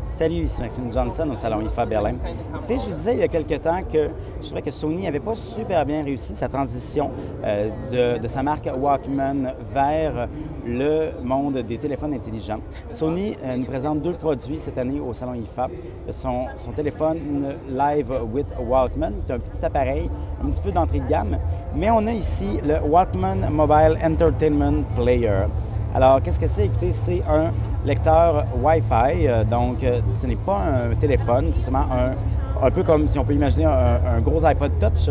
Salut, ici Maxime Johnson au Salon IFA Berlin. Écoutez, je vous disais il y a quelque temps que je trouvais que Sony n'avait pas super bien réussi sa transition de sa marque Walkman vers le monde des téléphones intelligents. Sony nous présente deux produits cette année au Salon IFA. Son téléphone Live with Walkman, qui est un petit appareil, un petit peu d'entrée de gamme, mais on a ici le Walkman Mobile Entertainment Player. Alors, qu'est-ce que c'est? Écoutez, c'est un lecteur Wi-Fi, donc ce n'est pas un téléphone, c'est seulement un peu comme si on peut imaginer un gros iPod Touch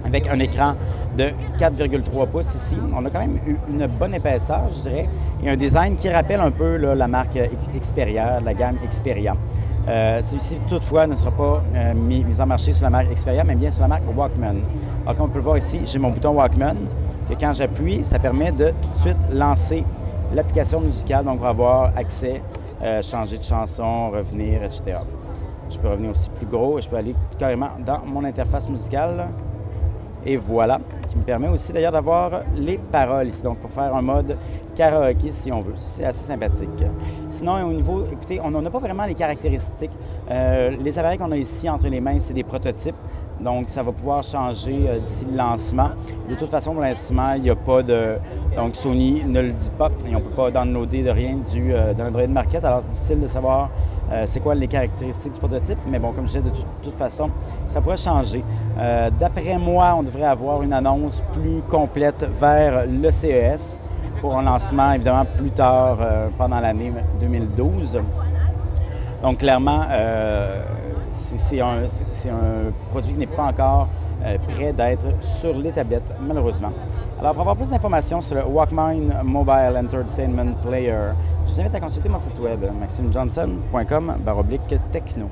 avec un écran de 4,3 pouces ici. On a quand même une bonne épaisseur, je dirais, et un design qui rappelle un peu là, la marque Xperia, la gamme Xperia. Celui-ci, toutefois, ne sera pas mis en marché sur la marque Xperia, mais bien sur la marque Walkman. Alors, comme on peut le voir ici, j'ai mon bouton Walkman, que quand j'appuie, ça permet de tout de suite lancer l'application musicale, donc on va avoir accès, changer de chanson, revenir, etc. Je peux revenir aussi plus gros et je peux aller carrément dans mon interface musicale. Et voilà, qui me permet aussi d'ailleurs d'avoir les paroles ici, donc pour faire un mode karaoké si on veut. C'est assez sympathique. Sinon, au niveau, écoutez, on n'a pas vraiment les caractéristiques. Les appareils qu'on a ici entre les mains, c'est des prototypes. Donc, ça va pouvoir changer d'ici le lancement. De toute façon, pour l'instant, il n'y a pas de... Donc, Sony ne le dit pas et on ne peut pas downloader de rien de l'Android Market. Alors, c'est difficile de savoir c'est quoi les caractéristiques du prototype. Mais bon, comme je disais, de toute façon, ça pourrait changer. D'après moi, on devrait avoir une annonce plus complète vers le CES pour un lancement, évidemment, plus tard pendant l'année 2012. Donc, clairement... c'est un produit qui n'est pas encore prêt d'être sur les tablettes, malheureusement. Alors, pour avoir plus d'informations sur le Walkman Mobile Entertainment Player, je vous invite à consulter mon site web, maximejohnson.com/techno.